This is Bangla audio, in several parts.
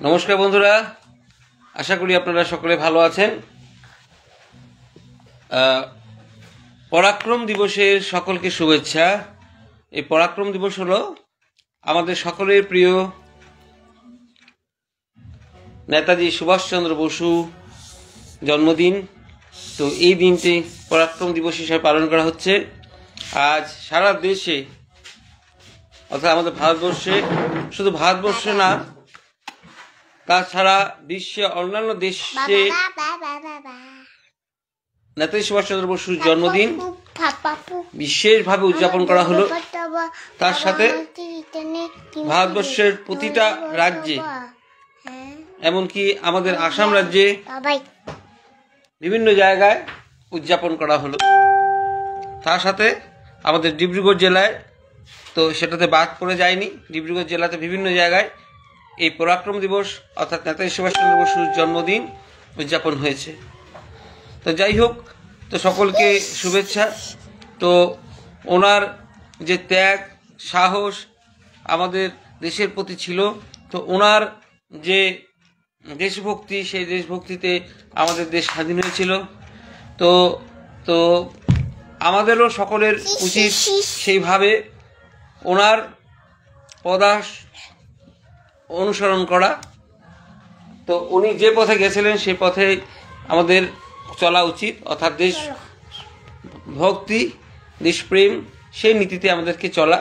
নমস্কার বন্ধুরা, আশা করি আপনারা সকলে ভালো আছেন। পরাক্রম দিবসের সকলকে শুভেচ্ছা। এই পরাক্রম দিবস হলো আমাদের সকলের প্রিয় নেতাজি সুভাষচন্দ্র বসু জন্মদিন। তো এই দিনটি পরাক্রম দিবস হিসেবে পালন করা হচ্ছে। আজ সারা দেশে অর্থাৎ আমাদের ভারতবর্ষে, শুধু ভারতবর্ষে না, তাছাড়া বিশ্বে অন্যান্য দেশে নেতাজি সুভাষচন্দ্র বসুর জন্মদিন বিশেষভাবে উদযাপন করা হলো। তার সাথে ভারতবর্ষের প্রতিটা রাজ্যে, এমনকি আমাদের আসাম রাজ্যে বিভিন্ন জায়গায় উদযাপন করা হলো। তার সাথে আমাদের ডিব্রুগড় জেলায়, তো সেটাতে বাদ পড়ে যায়নি, ডিব্রুগড় জেলাতে বিভিন্ন জায়গায় এই পরাক্রম দিবস অর্থাৎ নেতাজি সুভাষচন্দ্র বসুর জন্মদিন উদযাপন হয়েছে। তো যাই হোক, তো সকলকে শুভেচ্ছা। তো ওনার যে ত্যাগ সাহস আমাদের দেশের প্রতি ছিল, তো ওনার যে দেশভক্তি, সেই দেশভক্তিতে আমাদের দেশ স্বাধীন হয়েছিল। তো তো আমাদেরও সকলের উচিত সেইভাবে ওনার পদাস অনুসরণ করা। তো উনি যে পথে গেছিলেন সেই পথে আমাদের চলা উচিত, অর্থাৎ দেশ ভক্তি, দেশপ্রেম, সেই নীতিতে আমাদেরকে চলা।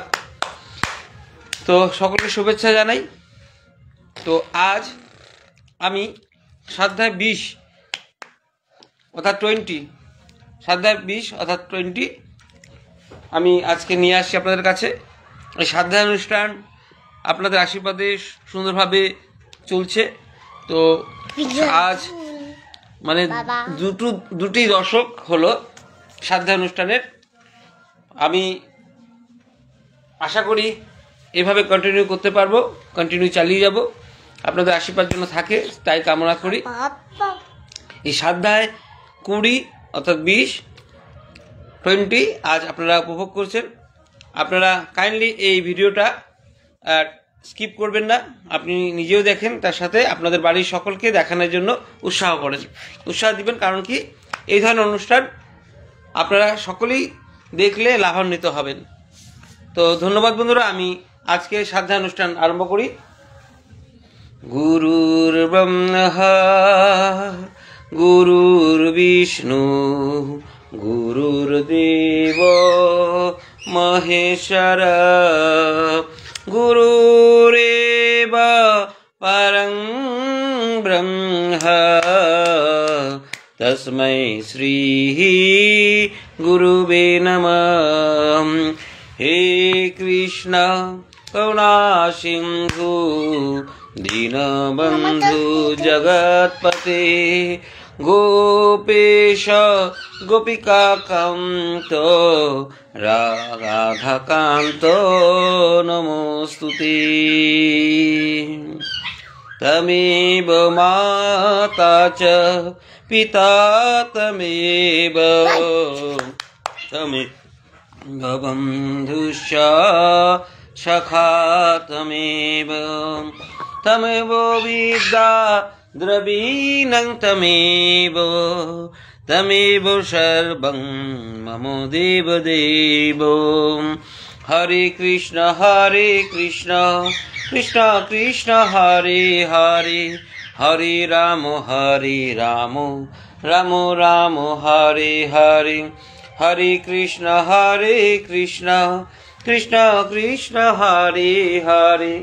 তো সকলকে শুভেচ্ছা জানাই। তো আজ আমি স্বাধ্যায় 20 অর্থাৎ 20 স্বাধ্যায় 20 অর্থাৎ 20 আমি আজকে নিয়ে আসছি আপনাদের কাছে। এই স্বাধ্যায় অনুষ্ঠান আপনাদের আশীর্বাদে সুন্দরভাবে চলছে। তো আজ মানে দুটি দশক হলো স্বাধ্যায় অনুষ্ঠানের। আমি আশা করি এভাবে কন্টিনিউ করতে পারবো, কন্টিনিউ চালিয়ে যাব। আপনাদের আশীর্বাদ যেন থাকে তাই কামনা করি। এই স্বাধ্যায় 20 অর্থাৎ 20 আজ আপনারা উপভোগ করছেন। আপনারা কাইন্ডলি এই ভিডিওটা স্কিপ করবেন না, আপনি নিজেও দেখেন, তার সাথে আপনাদের বাড়ির সকলকে দেখানোর জন্য উৎসাহ দিবেন। কারণ কি, এই ধরনের অনুষ্ঠান আপনারা সকলেই দেখলে লাভান্বিত হবেন। তো ধন্যবাদ বন্ধুরা, আমি আজকে স্বাধ্যায় অনুষ্ঠান আরম্ভ করি। গুরুর ব্রহ্মা গুরুর বিষ্ণু গুরুর দেব মহেশ্বর গুরুরেব পরং ব্রহ্ম তস্मै শ্রী গুরুবে নমঃ। হে কৃষ্ণ করুণা সিন্ধু দীনবন্ধু জগৎপতে গোপেশ গোপিকাকান্ত রাধাকান্ত নমস্তুতে। তমেব মাতা চ পিতা তমেব বন্ধুশ্চ সখা তমেব তমেব বিদ্যা দ্রবীণং তমেব সর্বং মম দেবদেব। হরে কৃষ্ণ কৃষ্ণ কৃষ্ণ হরে হরে, হরে রাম রাম রাম হরে হরে, হরে কৃষ্ণ কৃষ্ণ কৃষ্ণ হরে হরে,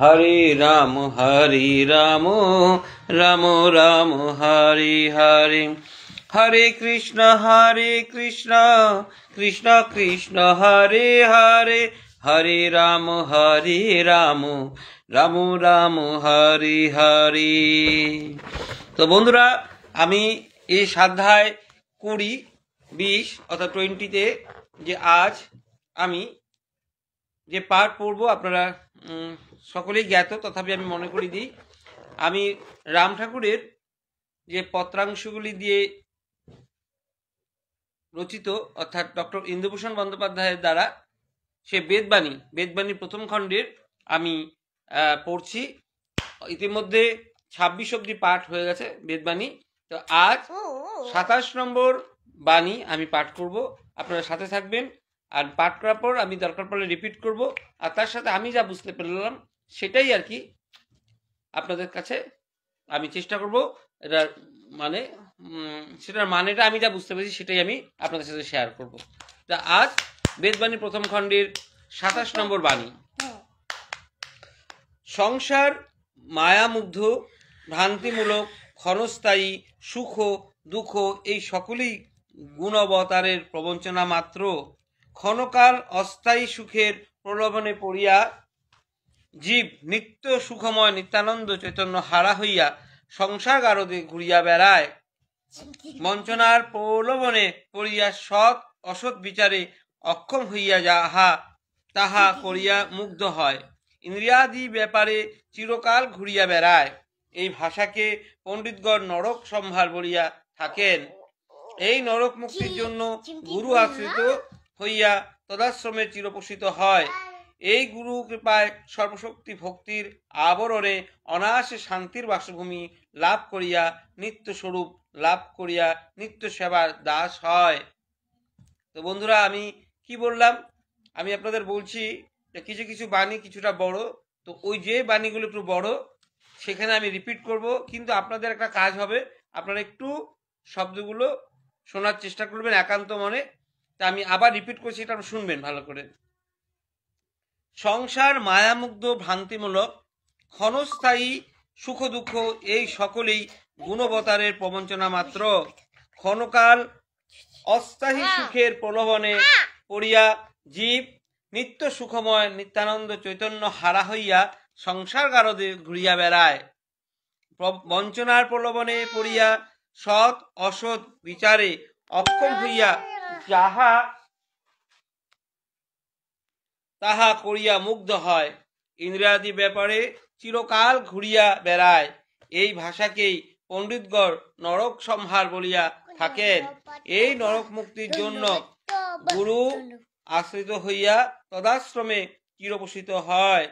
হরে রাম রাম রাম হরে হরে, হরে কৃষ্ণ কৃষ্ণ কৃষ্ণ হরে হরে, হরে রাম রাম রাম হরে হরে। তো বন্ধুরা, আমি এই স্বাধ্যায় 20 অর্থাৎ 20-তে যে আজ আমি যে পাঠ পড়ব আপনারা সকলেই জ্ঞাত, তথাপি আমি মনে করি দিই। আমি রাম ঠাকুরের যে পত্রাংশগুলি দিয়ে রচিত অর্থাৎ ডক্টর ইন্দুভূষণ বন্দ্যোপাধ্যায়ের দ্বারা সে বেদবাণী প্রথম খণ্ডের আমি পড়ছি। ইতিমধ্যে 26 অব্দি পাঠ হয়ে গেছে বেদবাণী। তো আজ 27 নম্বর বাণী আমি পাঠ করব, আপনারা সাথে থাকবেন। আর পাঠ করার পর আমি দরকার পড়লে রিপিট করব, আর তার সাথে আমি যা বুঝতে পারলাম সেটাই আর কি আপনাদের কাছে আমি চেষ্টা করব। এটার মানে সেটার মানেটা আমি যা বুঝতে পেরেছি সেটাই আমি আপনাদের সাথে শেয়ার করব। তা আজ বেদবাণী প্রথম খণ্ডের 27 নম্বর বাণী। সংসার মায়ামুগ্ধ, ভ্রান্তিমূলক, ক্ষণস্থায়ী, সুখ দুঃখ এই সকলেই গুণবতারের প্রবঞ্চনা মাত্র। ক্ষণকাল অস্থায়ী সুখের প্রলোভনে পড়িয়া জীব নিত্য সুখময় নিত্যানন্দ চৈতন্য হারা হইয়া সংসার গারদে ঘুরিয়া বেড়ায়। বঞ্চনার প্রলোভনে পড়িয়া সৎ অসৎ বিচারে অক্ষম হইয়া যাহা তাহা করিয়া মুগ্ধ হয়। ইন্দ্রিয়াদি ব্যাপারে চিরকাল ঘুরিয়া বেড়ায়। এই ভাষাকে পণ্ডিতগণ নরক সম্ভার বলিয়া থাকেন। এই নরক মুক্তির জন্য গুরু আশ্রিত হইয়া তদাশ্রমে চিরপোষিত হয়। এই গুরু কৃপায় সর্বশক্তি ভক্তির আবরণে অনায়াসে শান্তির বাসভূমি লাভ করিয়া নিত্য স্বরূপ লাভ করিয়া নিত্য সেবার দাস হয়। তো বন্ধুরা, আমি কি বললাম, আমি আপনাদের বলছি কিছু কিছু বাণী কিছুটা বড়, তো ওই যে বাণীগুলো একটু বড় সেখানে আমি রিপিট করব, কিন্তু আপনাদের একটা কাজ হবে, আপনারা একটু শব্দগুলো শোনার চেষ্টা করবেন একান্ত মনে। তা আমি আবার রিপিট করছি, এটা শুনবেন ভালো করে। সংসার মায়ামুগ্ধ, ভ্রান্তিমূলক, ক্ষণস্থায়ী সুখ দুঃখ এই সকলেই গুণবতারের প্রবঞ্চনা মাত্র। ক্ষণকাল অস্থায়ী সুখের প্রলোভনে পড়িয়া জীব নিত্য সুখময় নিত্যানন্দ চৈতন্য হারা হইয়া সংসার গারদে ঘুরিয়া বেড়ায়। বঞ্চনার প্রলোভনে পড়িয়া সৎ অসৎ বিচারে অক্ষম হইয়া যাহা তাহা করিয়া মুগ্ধ হয়। ইন্দ্রিয়াদি ব্যাপারে চিরকাল ঘুরিয়া বেড়ায়। এই ভাষাকেই পণ্ডিতগণ নরক সম্ভার বলিয়া থাকেন। এই নরক মুক্তির জন্য গুরু আশ্রিত হইয়া তদাশ্রমে চিরপোষিত হয়।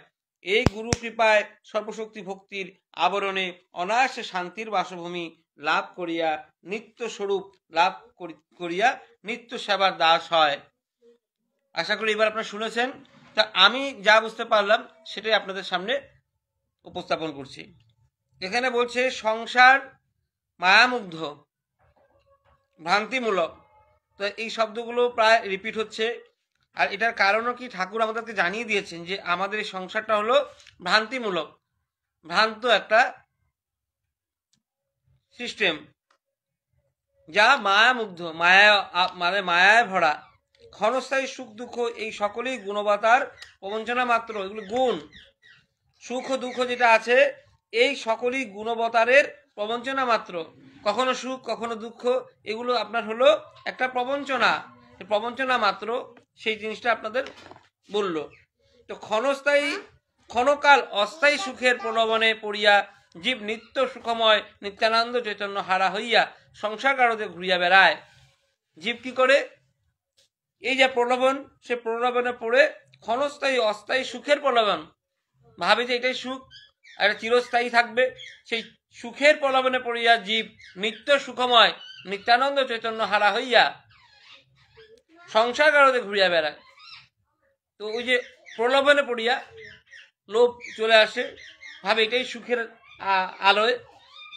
এই গুরু কৃপায় সর্বশক্তি ভক্তির আবরণে অনায়াসে শান্তির বাসভূমি লাভ করিয়া নিত্য স্বরূপ লাভ করিয়া নিত্য সেবার দাস হয়। আশা করি এবার আপনারা শুনেছেন। তা আমি যা বুঝতে পারলাম সেটাই আপনাদের সামনে উপস্থাপন করছি। এখানে বলছে সংসার মায়ামুগ্ধ, ভ্রান্তিমূলক। তো এই শব্দগুলো প্রায় রিপিট হচ্ছে, আর এটার কারণও কি ঠাকুর আমাদেরকে জানিয়ে দিয়েছেন যে আমাদের এই সংসারটা হলো ভ্রান্তিমূলক, ভ্রান্ত একটা সিস্টেম, যা মায়ামুগ্ধ, মায়া মানে মায়ায় ভরা। ক্ষণস্থায়ী সুখ দুঃখ এই সকলেই গুণবতার প্রবঞ্চনা মাত্র। এগুলো গুণ, সুখ দুঃখ যেটা আছে এই সকলেই গুণবতারের প্রবঞ্চনা মাত্র। কখনো সুখ কখনো দুঃখ, এগুলো আপনার হলো একটা প্রবঞ্চনা, প্রবঞ্চনা মাত্র, সেই জিনিসটা আপনাদের বলল। তো ক্ষণস্থায়ী ক্ষণকাল অস্থায়ী সুখের প্রলোভনে পড়িয়া জীব নিত্য সুখময় নিত্যানন্দ চৈতন্য হারা হইয়া সংসার গারদে ঘুরিয়া বেড়ায়। জীব কি করে? এই যে প্রলোভন, সে প্রলোভনে পড়ে ক্ষণস্থায়ী অস্থায়ী সুখের প্রলোভন, ভাবে যে এটাই সুখ আর এটা চিরস্থায়ী থাকবে, সেই সুখের প্রলোভনে পড়িয়া জীব নিত্য সুখময় নিত্যানন্দ চৈতন্য হারা হইয়া সংসার গারদে ঘুরিয়া বেড়ায়। তো ওই যে প্রলোভনে পড়িয়া লোভ চলে আসে, ভাবে এটাই সুখের আলোয়,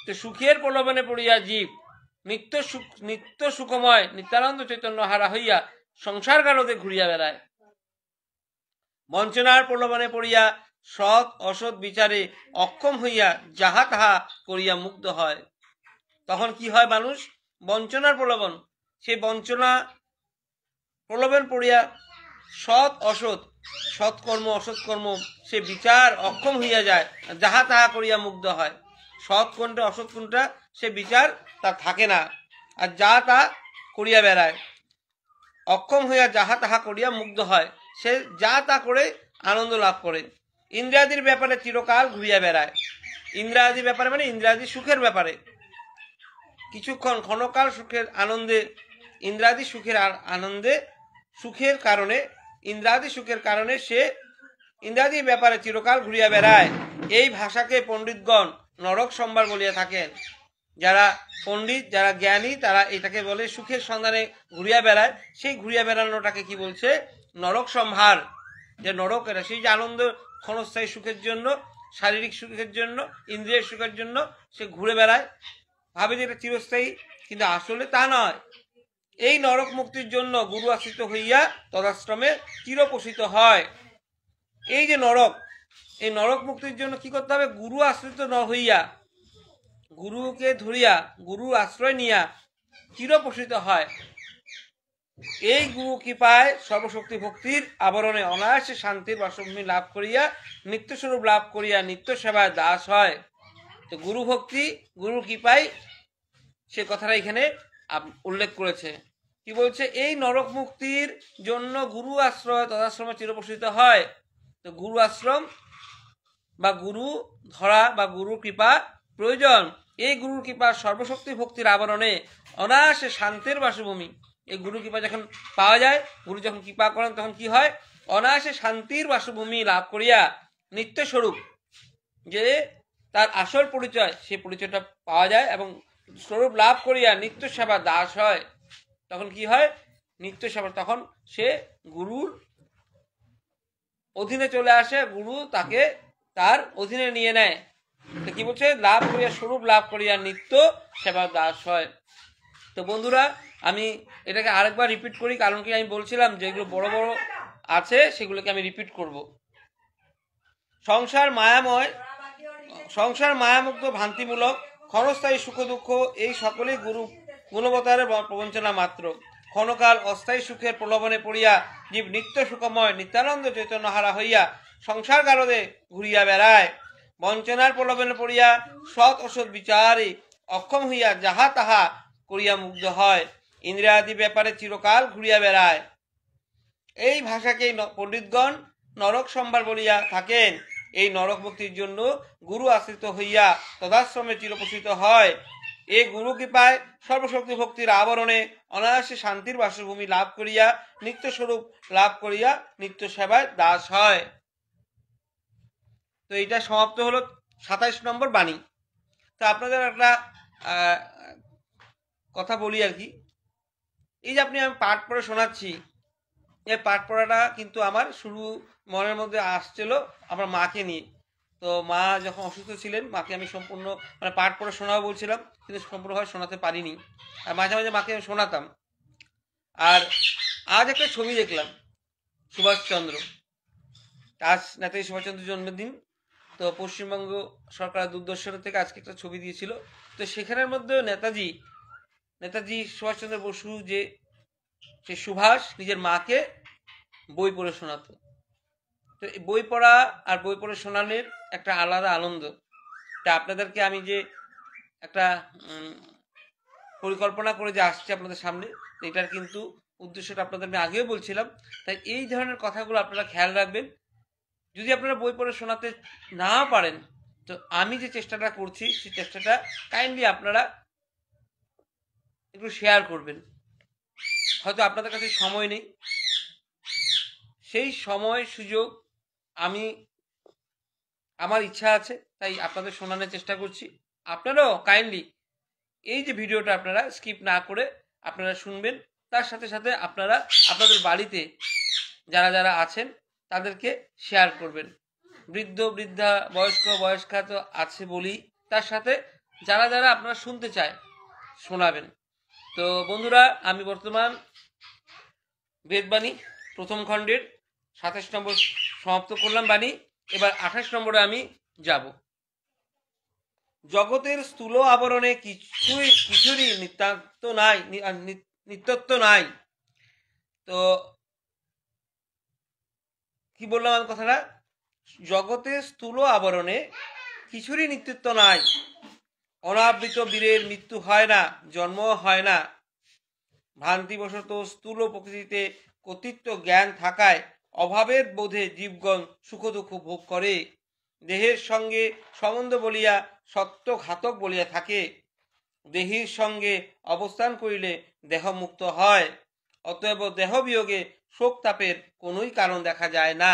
তো সুখের প্রলোভনে পড়িয়া জীব নিত্য সুখময় নিত্যানন্দ চৈতন্য হারা হইয়া সংসার গারদে ঘুরিয়া বেড়ায়। বঞ্চনার প্রলোভনে পড়িয়া সৎ অসৎ বিচারে অক্ষম হইয়া যাহা তাহা করিয়া মুগ্ধ হয়। তখন কি হয় মানুষ? বঞ্চনার প্রলোভন, সেই বঞ্চনা প্রলোভন পড়িয়া সৎ অসৎ, সৎকর্ম অসৎকর্ম সে বিচার অক্ষম হইয়া যায়, যাহা তাহা করিয়া মুগ্ধ হয়। সৎ কোনটা অসৎ কোনটা সে বিচার তার থাকে না, আর যা তা করিয়া বেড়ায়। অক্ষম হইয়া যাহা তাহা করিয়া মুগ্ধ হয়, সে যা তা করে আনন্দ লাভ করে। ইন্দ্রিয়াদির ব্যাপারে চিরকাল ঘুরিয়া বেড়ায়। ইন্দ্রিয়াদি ব্যাপারে মানে ইন্দ্রিয়াদি সুখের ব্যাপারে কিছুক্ষণ ক্ষণকাল সুখের আনন্দে, ইন্দ্রাদি সুখের আনন্দে সুখের কারণে, ইন্দ্রাদি সুখের কারণে সে ইন্দ্রাদির ব্যাপারে চিরকাল ঘুরিয়া বেড়ায়। এই ভাষাকে পণ্ডিতগণ নরক সম্ভার বলিয়া থাকেন। যারা পণ্ডিত, যারা জ্ঞানী, তারা এটাকে বলে সুখের সন্ধানে ঘুরিয়া বেড়ায়। সেই ঘুরিয়া বেড়ানোটাকে কি বলছে? নরক সম্ভার। যে নরক, এটা সেই যে আনন্দ ক্ষণস্থায়ী সুখের জন্য, শারীরিক সুখের জন্য, ইন্দ্রিয়ের সুখের জন্য সে ঘুরে বেড়ায়, ভাবে যে এটা চিরস্থায়ী, কিন্তু আসলে তা নয়। এই নরক মুক্তির জন্য গুরু আশ্রিত হইয়া তদাশ্রমে চিরপোষিত হয়। এই যে নরক, এই নরক মুক্তির জন্য কি করতে হবে? গুরু আশ্রিত ন হইয়া, গুরুকে ধরিয়া, গুরু আশ্রয় নিয়া চিরপোষিত হয়। এই গুরু কৃপায় সর্বশক্তি ভক্তির আবরণে অনায়াসে শান্তির বাসভূমি লাভ করিয়া, নিত্যস্বরূপ লাভ করিয়া নিত্য সেবায় দাস হয়। তো গুরু ভক্তি, গুরু কৃপায়, সে কথাটা এখানে উল্লেখ করেছে। কি বলছে? এই নরক মুক্তির জন্য গুরু আশ্রয় তদাশ্রমে চিরপোষিত হয়। তো গুরু আশ্রম বা গুরু ধরা বা গুরু কৃপা প্রয়োজন। এই গুরু কৃপা সর্বশক্তি ভক্তির আবরণে অনায়াসে শান্তির বাসভূমি। এই গুরু কৃপা যখন পাওয়া যায়, গুরু যখন কৃপা করেন, তখন কি হয়? অনায়াসে শান্তির বাসভূমি লাভ করিয়া নিত্য স্বরূপ, যে তার আসল পরিচয়, সেই পরিচয়টা পাওয়া যায় এবং স্বরূপ লাভ করিয়া নিত্য সেবা দাস হয়। তখন কি হয়? নিত্য সেবা, তখন সে গুরুর অধীনে চলে আসে, গুরু তাকে তার অধীনে নিয়ে নেয়। তো কি বলছে? লাভ করিয়া, স্বরূপ লাভ করিয়া নিত্য সেবা দাস হয়। তো বন্ধুরা, আমি এটাকে আরেকবার রিপিট করি, কারণ কি আমি বলছিলাম যেগুলো বড় বড় আছে সেগুলোকে আমি রিপিট করব। সংসার মায়াময়, সংসার মায়ামুক্ত, ভ্রান্তিমূলক, ক্ষণস্থায়ী সুখ দুঃখ, এই সকলেই গুরু গুণবতারের প্রবঞ্চনা মাত্র। ক্ষণকাল অস্থায়ী সুখের প্রলোভনে পড়িয়া জীব নিত্য সুখময় নিত্যানন্দ চৈতন্যহারা হইয়া সংসার গারদে ঘুরিয়া বেড়ায়। বঞ্চনার প্রলোভনে পড়িয়া সৎ অসৎ বিচারে অক্ষম হইয়া যাহা তাহা করিয়া মুগ্ধ হয়, ইন্দ্রিয়াদি ব্যাপারে চিরকাল ঘুরিয়া বেড়ায়। এই ভাষাকেই পণ্ডিতগণ নরক সম্ভার বলিয়া থাকেন। এই নরক মুক্তির জন্য গুরু আশ্রিত হইয়া তদাশ্রমে চিরপোষিত হয়। এই গুরু কৃপায় সর্বশক্তি ভক্তির আবরণে অনায়াসে শান্তির বাসভূমি লাভ করিয়া নিত্য স্বরূপ লাভ করিয়া নিত্য সেবায় দাস হয়। তো এটা সমাপ্ত হলো 27 নম্বর বাণী। তো আপনাদের একটা কথা বলি আর কি, এই যে আমি পাঠ পড়ে শোনাচ্ছি, এই পাঠ পড়াটা কিন্তু আমার শুরু মনের মধ্যে আসছিল আমার মাকে নিয়ে। তো মা যখন অসুস্থ ছিলেন, মাকে আমি সম্পূর্ণ পাঠ পড়ে শোনাবো বলছিলাম, কিন্তু সম্পূর্ণভাবে শোনাতে পারিনি। আর মাঝে মাঝে মাকে আমি শোনাতাম। আর আজ একটা ছবি দেখলাম, সুভাষচন্দ্র, আজ নেতাজি সুভাষচন্দ্রের জন্মদিন। তো পশ্চিমবঙ্গ সরকার দূরদর্শন থেকে আজকে একটা ছবি দিয়েছিল। তো সেখানের মধ্যে নেতাজি সুভাষচন্দ্র বসু যে সে সুভাষ নিজের মাকে বই পড়ে শোনাতো। তো বই পড়া আর বই পড়ে শোনানোর একটা আলাদা আনন্দ। তা আপনাদেরকে আমি যে একটা পরিকল্পনা করে যে আসছে আপনাদের সামনে, এটার কিন্তু উদ্দেশ্যটা আপনাদের আমি আগেও বলছিলাম। তাই এই ধরনের কথাগুলো আপনারা খেয়াল রাখবেন। যদি আপনারা বই পড়ে শোনাতে না পারেন, তো আমি যে চেষ্টাটা করছি সেই চেষ্টাটা কাইন্ডলি আপনারা একটু শেয়ার করবেন। হয়তো আপনাদের কাছে সময় নেই, সেই সময় সুযোগ আমি, আমার ইচ্ছা আছে, তাই আপনাদের শোনানোর চেষ্টা করছি। আপনারাও কাইন্ডলি এই যে ভিডিওটা আপনারা স্কিপ না করে আপনারা শুনবেন। তার সাথে সাথে আপনারা আপনাদের বাড়িতে যারা যারা আছেন তাদেরকে শেয়ার করবেন। বৃদ্ধ বৃদ্ধা, বয়স্ক বয়স্কা তো আছে বলি, তার সাথে যারা যারা আপনারা শুনতে চায় শোনাবেন। তো বন্ধুরা, আমি বর্তমান বেদবাণী প্রথম খণ্ডের 27 নম্বর সমাপ্ত করলাম বাণী। এবার 28 নম্বরে আমি যাব। জগতের স্থূল আবরণে কিছুরই নিত্যত্ব নাই। তো কি বললাম আমি কথাটা? জগতের স্থূল আবরণে কিছুরই নিত্যত্ব নাই। অনাবৃত বীরের মৃত্যু হয় না, জন্ম হয় না। ভ্রান্তিবশত স্থূল প্রকৃতিতে কর্তৃত্ব জ্ঞান থাকায় অভাবের বোধে জীবগণ সুখ দুঃখ ভোগ করে। দেহের সঙ্গে সম্বন্ধ বলিয়া সত্য ঘাতক বলিয়া থাকে। দেহের সঙ্গে অবস্থান করিলে দেহ মুক্ত হয়। অতএব দেহ বিয়োগে শোক তাপের কোনোই কারণ দেখা যায় না।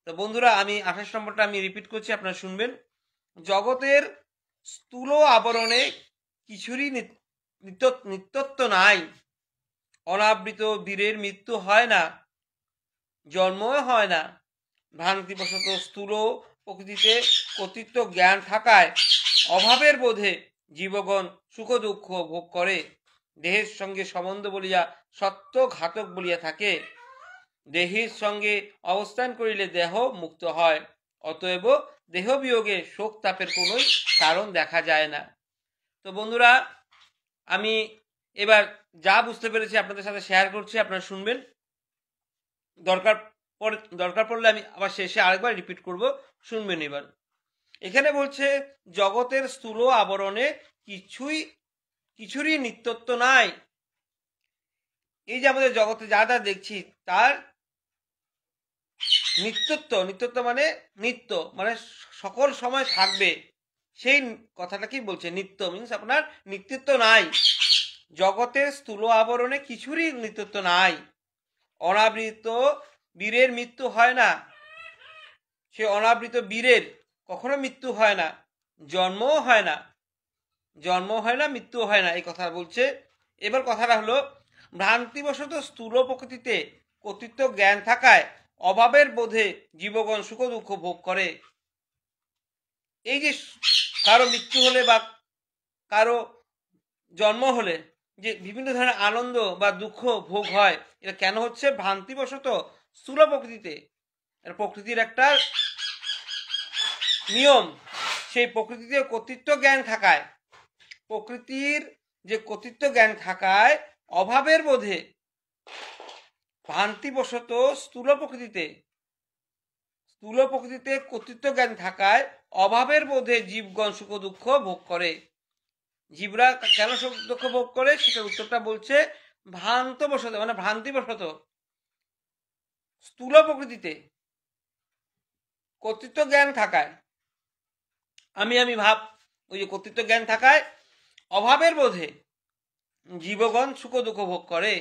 তো বন্ধুরা আমি 28 নম্বরটা আমি রিপিট করছি, আপনারা শুনবেন। জগতের স্থূল আবরণে কিছুরই নিত্যত্ব নাই, অনাবৃত বীরের মৃত্যু হয় না, জন্মও হয় না। ভ্রান্তিবশত স্থূল প্রকৃতিতে কর্তৃত্ব জ্ঞান থাকায় অভাবের বোধে জীবগণ সুখ দুঃখ ভোগ করে। দেহের সঙ্গে সম্বন্ধ বলিয়া সত্য ঘাতক বলিয়া থাকে। দেহের সঙ্গে অবস্থান করিলে দেহ মুক্ত হয়, অতএব দেহ বিয়োগে শোক তাপের কোনো কারণ দেখা যায় না। তো বন্ধুরা আমি এবার যা বুঝতে পেরেছি আপনাদের সাথে শেয়ার করছি, আপনারা শুনবেন। দরকার পড়লে আমি আবার শেষে আরেকবার রিপিট করব, শুনবেন। এবার এখানে বলছে জগতের স্থূল আবরণে কিছুরই নিত্যত্ব নাই। এই যে আমাদের জগতে যা যা দেখছি তার নিত্যত্ব মানে নিত্য, মানে সকল সময় থাকবে, সেই কথাটাকেই বলছে। নিত্য মিন্স আপনার নিত্যত্ব নাই। জগতের স্থূল আবরণে কিছুরই নিত্যত্ব নাই। অনাবৃত বীরের মৃত্যু হয় না, সে অনাবৃত বীরের কখনো মৃত্যু হয় না, জন্মও হয় না, মৃত্যু হয় না, এই কথা বলছে। এবার কথাটা হলো, ভ্রান্তিবশত স্থূল প্রকৃতিতে কর্তৃত্ব জ্ঞান থাকায় অভাবের বোধে জীবগণ সুখ দুঃখ ভোগ করে। এই যে কারো মৃত্যু হলে বা কারো জন্ম হলে যে বিভিন্ন ধরনের আনন্দ বা দুঃখ ভোগ হয়, এটা কেন হচ্ছে? ভ্রান্তিবশত স্থূল প্রকৃতিতে, প্রকৃতির একটা নিয়ম, সেই প্রকৃতিতে কর্তৃত্ব জ্ঞান থাকায়, প্রকৃতির যে কর্তৃত্ব জ্ঞান থাকায় অভাবের বোধে, ভ্রান্তিবশত স্থূল প্রকৃতিতে কর্তৃত্ব জ্ঞান থাকায় অভাবের বোধে জীবগণ সুখ দুঃখ ভোগ করে। জীবরা কেন সুখ দুঃখ ভোগ করে সেটার উত্তরটা বলছে, ভ্রান্তবশত মানে ভ্রান্তিবশত স্থূল প্রকৃতিতে কর্তৃত্ব জ্ঞান থাকায়, আমি ভাব, ওই যে কর্তৃত্ব জ্ঞান থাকায় অভাবের বোধে জীবগণ সুখ দুঃখ ভোগ করে।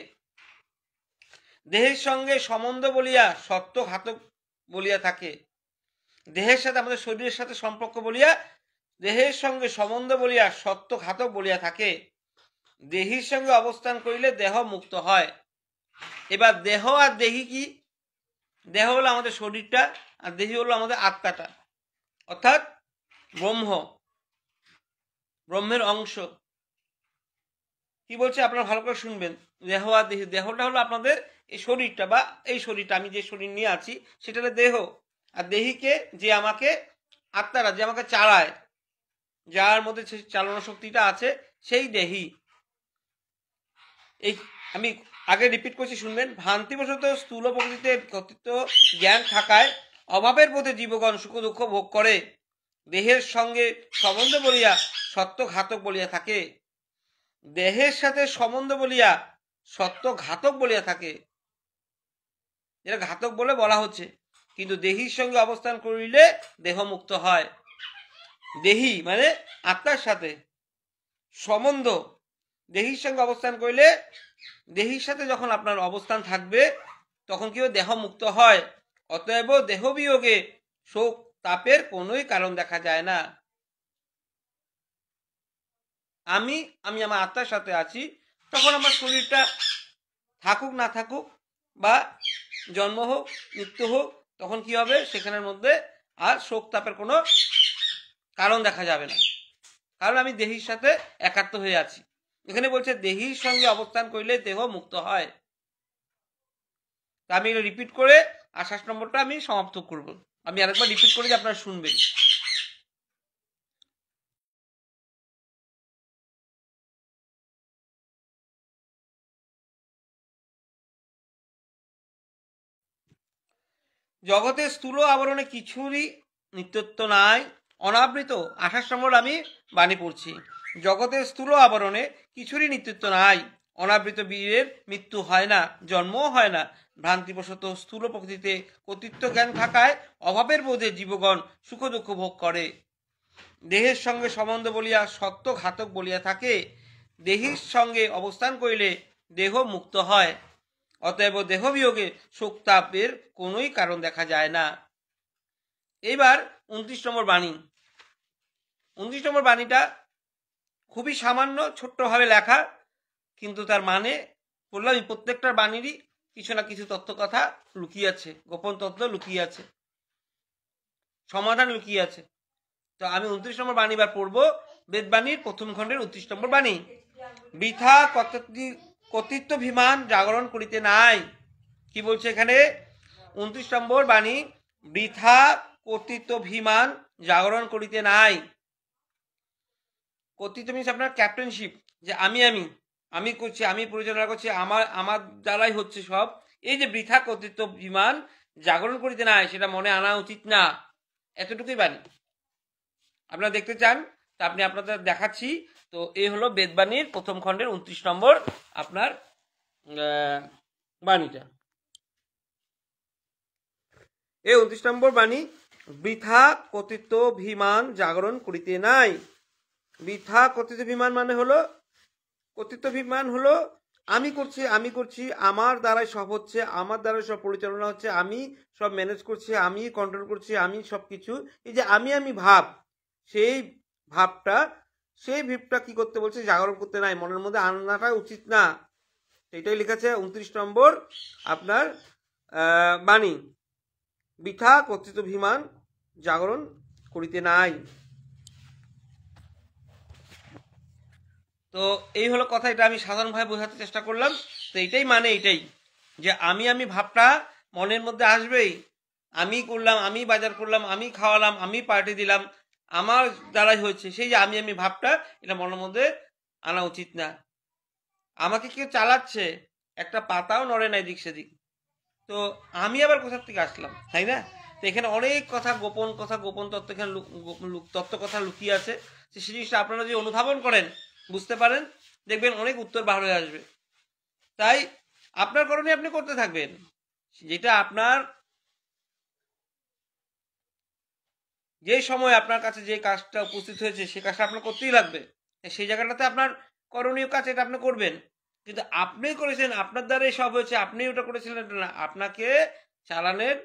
দেহের সঙ্গে সম্বন্ধ বলিয়া সত্য ঘাতক বলিয়া থাকে। দেহের সাথে, আমাদের শরীরের সাথে সম্পর্ক বলিয়া, দেহের সঙ্গে সম্বন্ধ বলিয়া সত্য ঘাতক বলিয়া থাকে। দেহির সঙ্গে অবস্থান করিলে দেহ মুক্ত হয়। এবার দেহ আর দেহি কি? দেহ হলো আমাদের শরীরটা, আর দেহি হলো আমাদের আত্মাটা, অর্থাৎ ব্রহ্মের অংশ। কি বলছে আপনারা ভালো করে শুনবেন। দেহ আর দেহি, দেহটা হলো আপনাদের এই শরীরটা, বা এই শরীরটা, আমি যে শরীর নিয়ে আছি সেটা হলো দেহ। আর দেহিকে যে আমাকে, আত্মারা যে আমাকে চালায়, যার মধ্যে চালনা শক্তিটা আছে, সেই দেহি। এই আমি আগে রিপিট করছি, শুনবেন। ভ্রান্তিবশত স্থূল প্রকৃতিতে কর্তৃত্ব জ্ঞান থাকায় অভাবের বোধে জীবগণ সুখ দুঃখ ভোগ করে। দেহের সঙ্গে সম্বন্ধ বলিয়া সত্য ঘাতক বলিয়া থাকে। দেহের সাথে সম্বন্ধ বলিয়া সত্য ঘাতক বলিয়া থাকে, যেটা ঘাতক বলে বলা হচ্ছে। কিন্তু দেহির সঙ্গে অবস্থান করিলে দেহ মুক্ত হয়। দেহি মানে আত্মার সাথে সম্বন্ধ, দেহির সঙ্গে অবস্থান করিলে, দেহির সাথে যখন আপনার অবস্থান থাকবে তখন কি দেহ মুক্ত হয়। অতএব দেহ বিয়োগে শোক তাপের কোনোই কারণ দেখা যায় না। আমি আমার আত্মার সাথে আছি, তখন আমার শরীরটা থাকুক না থাকুক, বা জন্ম হোক মৃত্যু হোক, তখন কি হবে? সেখানের মধ্যে আর শোক তাপের কোনো কারণ দেখা যাবে না, কারণ আমি দেহির সাথে একাত্ম হয়ে আছি। এখানে বলছে দেহির সঙ্গে অবস্থান করিলে দেহ মুক্ত হয়। আমি রিপিট করে 28 নম্বরটা আমি সমাপ্ত করব। আমি আরেকবার রিপিট করে যে আপনারা শুনবেন। জগতের স্থূল আবরণে কিছুরই নিত্যত্ব নাই, অনাবৃত। 28 নম্বর আমি বাণী পড়ছি। জগতের স্থূল আবরণে কিছুরই নিত্যত্ব নাই, অনাবৃত বীরের মৃত্যু হয় না, জন্মও হয় না। ভ্রান্তিবশত স্থূল প্রকৃতিতে কর্তৃত্ব জ্ঞান থাকায় অভাবের বোধে জীবগণ সুখ দুঃখ ভোগ করে। দেহের সঙ্গে সম্বন্ধ বলিয়া সত্য ঘাতক বলিয়া থাকে। দেহির সঙ্গে অবস্থান করিলে দেহ মুক্ত হয়। অতএব দেহ বিয়োগে শোক তাপের কোনোই কারণ দেখা যায় না। এইবার 29 নম্বর বাণী। 29 নম্বর বাণীটা খুবই সামান্য ছোট্টভাবে লেখা, কিন্তু তার মানে বললাম প্রত্যেকটা বাণীরই কিছু না কিছু তত্ত্ব কথা লুকিয়ে আছে, গোপন তত্ত্ব লুকিয়ে আছে, সমাধান লুকিয়ে আছে। তো আমি 29 নম্বর বাণী বার পড়বো, বেদবাণীর প্রথম খণ্ডের 29 নম্বর বাণী। বৃথা কর্তৃত্বাভিমান জাগরণ করিতে নাই। কি বলছে এখানে? 29 নম্বর বাণী, বৃথা কর্তৃত্বাভিমান জাগরণ করিতে নাই। কর্তৃত্ব মিনস আপনার ক্যাপ্টেনশিপ, যে আমি করছি, আমি পরিচালনা করছি, আমার দ্বারাই হচ্ছে সব। এই যে বৃথা কর্তৃত্বাভিমান জাগরণ করিতে নাই, সেটা মনে আনা উচিত না। এতটুকুই বাণী। আপনারা দেখতে চান তা আপনি আপনাদের দেখাচ্ছি। তো এই হলো বেদবাণীর প্রথম খণ্ডের 29 নম্বর আপনার বাণীটা। এই 29 নম্বর বাণী, বৃথা কর্তৃত্বাভিমান জাগরণ করিতে নাই। বৃথা কর্তৃত্বাভিমান মানে হলো, কর্তৃত্বাভিমান হলো আমি করছি, আমার দ্বারাই সব হচ্ছে, আমার দ্বারাই সব পরিচালনা হচ্ছে, আমি সব ম্যানেজ করছি, আমি কন্ট্রোল করছি, আমি সব কিছু। এই যে আমি ভাব, সেই ভাবটা কি করতে বলছে? জাগরণ করতে নাই, মনের মধ্যে আনাটা উচিত না। সেটাই লিখেছে 29 নম্বর আপনার বাণী, বৃথা কর্তৃত্বাভিমান জাগরণ করিতে নাই। তো এই হলো কথা, এটা আমি সাধারণভাবে বোঝাতে চেষ্টা করলাম। তো এইটাই মানে এইটাই, যে আমি ভাবটা মনের মধ্যে আসবেই। আমি করলাম, আমি বাজার করলাম, আমি খাওয়ালাম, আমি পার্টি দিলাম, আমার দ্বারাই হয়েছে, সেই যে আমি ভাবটা, এটা মনের মধ্যে আনা উচিত না। আমাকে কেউ চালাচ্ছে, একটা পাতাও নড়ে না এদিক সেদিক, তো আমি আবার কোথা থেকে আসলাম, তাই না? তো এখানে অনেক কথা, গোপন তত্ত্ব, এখানে তত্ত্ব কথা লুকিয়ে আছে। সেই জিনিসটা আপনারা যদি অনুধাবন করেন, বুঝতে পারেন, দেখবেন অনেক উত্তর বার হয়ে আসবে। তাই আপনার করণীয় আপনি করতে থাকবেন, যেটা আপনার যে সময় আপনার কাছে যে কাজটা উপস্থিত হয়েছে, সেই কাজটা আপনার করতেই লাগবে। সেই জায়গাটাতে আপনার করণীয় কাজ, এটা আপনি করবেন। কিন্তু আপনি করেছেন, আপনার দ্বারাই সব হয়েছে, আপনি ওটা করেছিলেন না। আপনাকে চালানের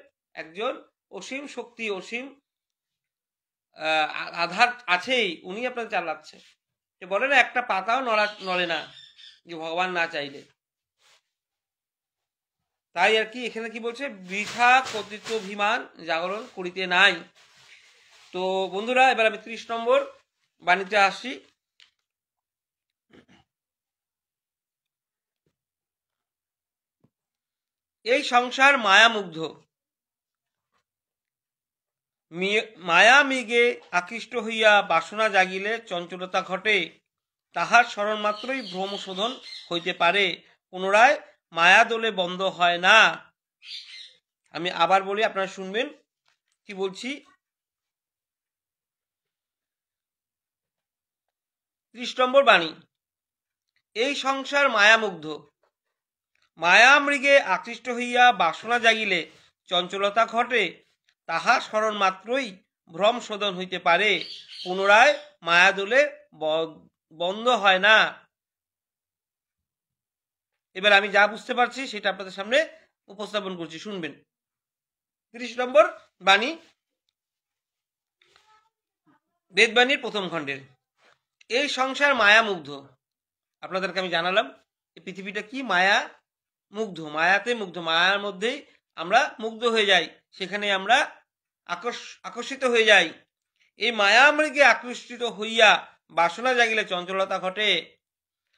একজন অসীম শক্তি, অসীম আধার আছেই, উনি আপনাকে চালাচ্ছে। বলে না, একটা পাতাও নড়ে না যে ভগবান না চাইলে। তাই আর কি এখানে কি বলছে? বৃথা কর্তৃত্বাভিমান জাগরণ করিতে নাই। তো বন্ধুরা, এবার আমি 30 নম্বর বাণীতে আসি। এই সংসার মায়ামুগ্ধ, মায়া মৃগে আকৃষ্ট হইয়া বাসনা জাগিলে চঞ্চলতা ঘটে, তাহার স্মরণ মাত্রই ভ্রম শোধন হইতে পারে, পুনরায় মায়া দোলে বন্ধ হয় না। আমি আবার বলি, আপনারা শুনবেন কি বলছি। 30 নম্বর বাণী, এই সংসার মায়ামুগ্ধ, মায়া মৃগে আকৃষ্ট হইয়া বাসনা জাগিলে চঞ্চলতা ঘটে, তাহা স্মরণ মাত্রই ভ্রম শোধন হইতে পারে, পুনরায় মায়া দোলে বন্ধ হয় না। এবার আমি যা বুঝতে পারছি সেটা আপনাদের সামনে উপস্থাপন করছি, শুনবেন। 30 নম্বর বাণী, বেদবাণীর প্রথম খণ্ডের। এই সংসার মায়ামুগ্ধ। আপনাদেরকে আমি জানালাম এই পৃথিবীটা কি মায়া মুগ্ধ, মায়াতে মুগ্ধ, মায়ার মধ্যেই আমরা মুগ্ধ হয়ে যাই, সেখানে আমরা আকর্ষিত হয়ে যাই। এই মায়া মৃগে আকৃষ্ট হইয়া বাসনা জাগিলে চঞ্চলতা ঘটে।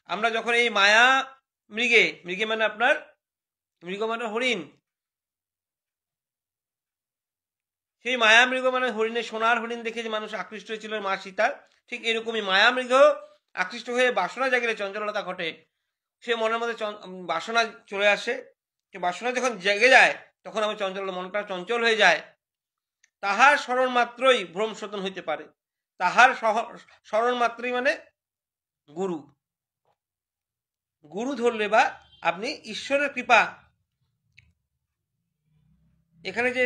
আমরা যখন এই মায়া মৃগে মানে আপনার মৃগ মানে হরিণ, সেই মায়া মৃগ মানে হরিণের, সোনার হরিণ দেখে যে মানুষ আকৃষ্ট হয়েছিল মা সীতার, ঠিক এরকমই মায়া মৃগ আকৃষ্ট হয়ে বাসনা জাগিলে চঞ্চলতা ঘটে। সে মনের মধ্যে বাসনা চলে আসে, বাসনা যখন জেগে যায় তখন আমার মনটা চঞ্চল হয়ে যায়। তাহার স্মরণ মাত্রই ভ্রম শোধন হইতে পারে। তাহার স্মরণ মাত্রই মানে গুরু ধরলে, বা আপনি ঈশ্বরের কৃপা। এখানে যে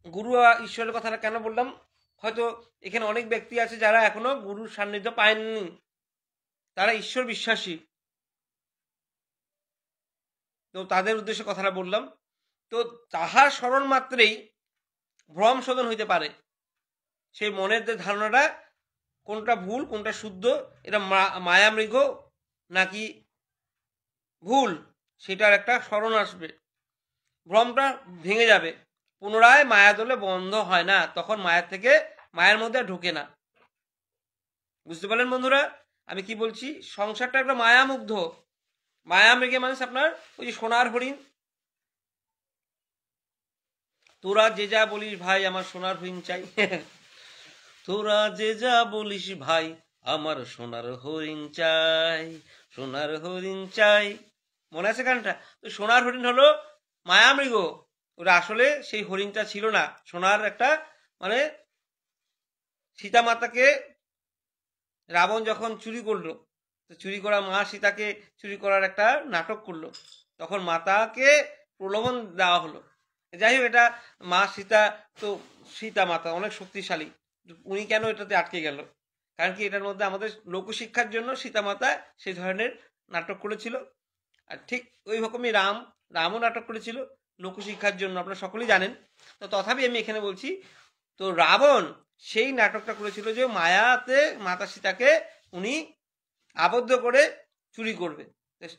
গুরু আর ঈশ্বরের কথাটা কেন বললাম, হয়তো এখানে অনেক ব্যক্তি আছে যারা এখনো গুরুর সান্নিধ্য পায়নি, তারা ঈশ্বর বিশ্বাসী, তো তাদের উদ্দেশ্যে কথাটা বললাম। তো তাহার স্মরণ মাত্রেই ভ্রম শোধন হইতে পারে, সেই মনের যে ধারণাটা কোনটা ভুল কোনটা শুদ্ধ, এটা মায়ামৃগ নাকি ভুল, সেটার একটা স্মরণ আসবে, ভ্রমটা ভেঙে যাবে। পুনরায় মায়াদলে বন্ধ হয় না, তখন মায়ের থেকে মায়ের মধ্যে ঢোকে না। বুঝতে পারলেন বন্ধুরা আমি কি বলছি? সংসারটা একটা মায়ামুগ্ধ, মায়ামৃগে মানুষ আপনার ওই যে সোনার হরিণ, তোরা যে যা বলিস ভাই আমার সোনার হরিণ চাই তোরা যে যা বলিস ভাই আমার সোনার হরিণ চাই, সোনার হরিণ চাই, মনে আছে গানটা? তো সোনার হরিণ হলো মায়ামৃগ, ওরা আসলে সেই হরিণটা ছিল না, সোনার একটা মানে সীতা মাতাকে রাবণ যখন চুরি করলো, তো চুরি করা মা সীতাকে চুরি করার একটা নাটক করলো, তখন মাতাকে প্রলোভন দেওয়া হলো। যাই হোক, এটা মা সীতা, তো সীতা মাতা অনেক শক্তিশালী, উনি কেন এটাতে আটকে গেল? কারণ কি এটার মধ্যে আমাদের লোকশিক্ষার জন্য সীতা মাতা সেই ধরনের নাটক করেছিল। আর ঠিক ওই রকমই রামও নাটক করেছিল লোকশিক্ষার জন্য, আপনারা সকলেই জানেন। তো তথাপি আমি এখানে বলছি, তো রাবণ সেই নাটকটা করেছিল যে মায়াতে মাতা সীতাকে উনি আবদ্ধ করে চুরি করবে।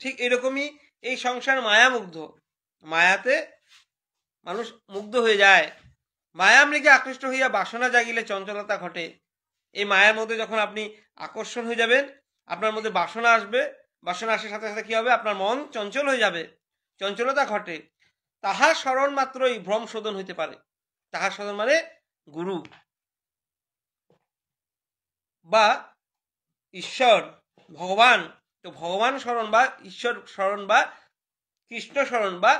ঠিক এরকমই এই সংসার মায়ামুগ্ধ, মায়াতে মানুষ মুগ্ধ হয়ে যায়, মায়ামৃগে আকৃষ্ট হইয়া বাসনা জাগিলে চঞ্চলতা ঘটে। এই মায়ের মধ্যে যখন আপনি আকর্ষণ হয়ে যাবেন, আপনার মধ্যে বাসনা আসবে, বাসনা আসার সাথে সাথে কি হবে? আপনার মন চঞ্চল হয়ে যাবে, চঞ্চলতা ঘটে। তাহার স্মরণ মাত্রই ভ্রম শোধন হইতে পারে। তাহার স্মরণ মানে গুরু বা ঈশ্বর, ভগবান। তো ভগবান স্মরণ বা ঈশ্বর স্মরণ বা কৃষ্ণ স্মরণ বা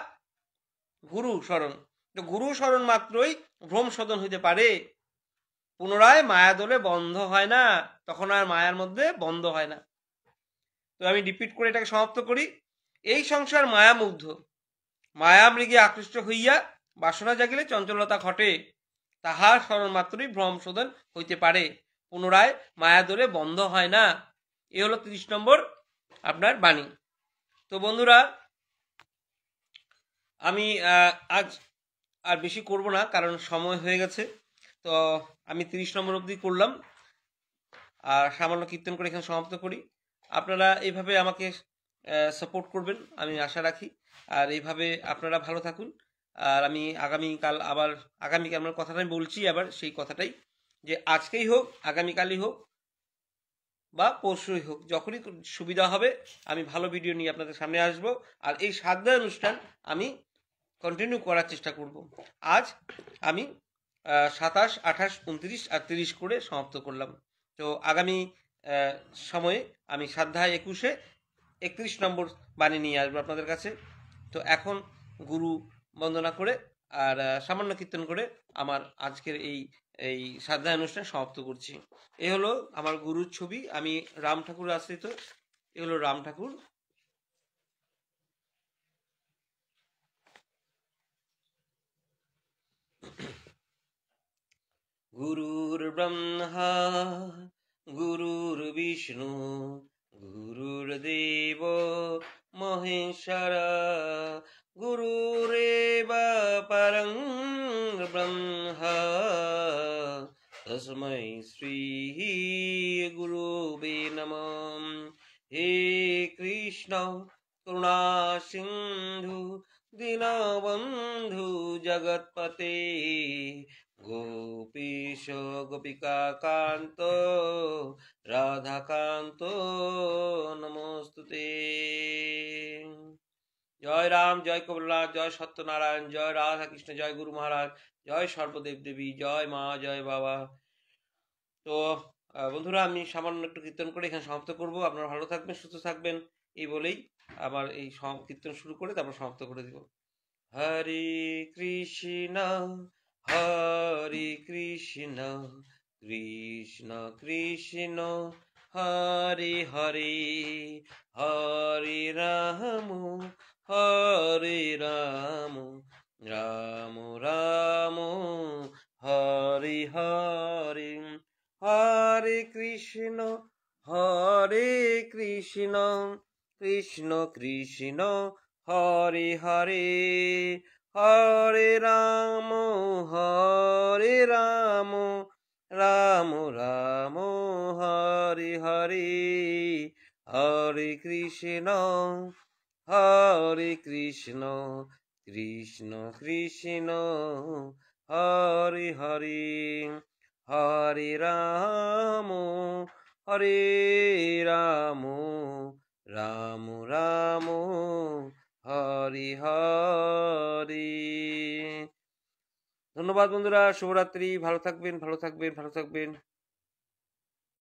গুরু স্মরণ, তো গুরু স্মরণ মাত্রই ভ্রম শোধন হইতে পারে। পুনরায় মায়াদলে বন্ধ হয় না, তখন আর মায়ার মধ্যে বন্ধ হয় না। তো আমি রিপিট করে এটাকে সমাপ্ত করি। এই সংসার মায়ামুগ্ধ, মায়ামৃগে আকৃষ্ট হইয়া বাসনা জাগিলে চঞ্চলতা ঘটে, তাহার স্মরণ মাত্রই ভ্রম শোধন হইতে পারে, পুনরায় মায়াদলে বন্ধ হয় না। এ হলো 30 নম্বর আপনার বাণী। তো বন্ধুরা আমি আজ আর বেশি করব না, কারণ সময় হয়ে গেছে। তো আমি 30 নম্বর অবধি করলাম, আর সামান্য কীর্তন করে এখানে সমাপ্ত করি। আপনারা এইভাবে আমাকে সাপোর্ট করবেন আমি আশা রাখি, আর এইভাবে আপনারা ভালো থাকুন। আর আমি আগামীকাল আমার কথাটা আমি বলছি আবার সেই কথাটাই, যে আজকেই হোক আগামীকালই হোক বা পরশুই হোক, যখনই সুবিধা হবে আমি ভালো ভিডিও নিয়ে আপনাদের সামনে আসব। আর এই সাধনা অনুষ্ঠান আমি কন্টিনিউ করার চেষ্টা করব। আজ আমি 27, 28, 29 আর 30 করে সমাপ্ত করলাম। তো আগামী সময়ে আমি সাধ্যায় 21-এ 31 নম্বর বাণী নিয়ে আসবো আপনাদের কাছে। তো এখন গুরু বন্দনা করে আর সামান্য কীর্তন করে আমার আজকের এই সাধ্যায় অনুষ্ঠান সমাপ্ত করছি। এ হলো আমার গুরুর ছবি, আমি রাম ঠাকুর আশ্রিত, এ হলো রাম ঠাকুর। গুরুর ব্রহ্মা গুরুর বিষ্ণু গুরুর দেব মহেশ্বরা, গুরুরেব পরং ব্রহ্মা তস্मै শ্রী গুরুবে নমঃ। হে কৃষ্ণ করুণা সিন্ধু দীনবন্ধু জগৎপতে, গোপীশ গোপিকা কান্ত রাধাকান্ত নমস্তুতে। জয় রাম, জয় কমলনাথ, জয় সত্যনারায়ণ, জয় রাধা কৃষ্ণ, জয় গুরু মহারাজ, জয় সর্বদেব দেবী, জয় মা, জয় বাবা। তো বন্ধুরা আমি সামান্য একটু কীর্তন করে এখানে সমাপ্ত করব। আপনারা ভালো থাকবেন, সুস্থ থাকবেন, এই বলেই আবার এই কীর্তন শুরু করে তারপর সমাপ্ত করে দিব। হরে কৃষ্ণ হরে কৃষ্ণ কৃষ্ণ কৃষ্ণ হরে হরে, হরে রাম হরে রাম, রাম রাম হরে হরে, হরে কৃষ্ণ কৃষ্ণ কৃষ্ণ হরে হরে, হরে রাম রাম রাম হরে হরে, হরে কৃষ্ণ কৃষ্ণ কৃষ্ণ হরে হরে, হরে রাম রাম রাম হরে হরে। ধন্যবাদ বন্ধুরা, শুভরাত্রি। ভালো থাকবেন।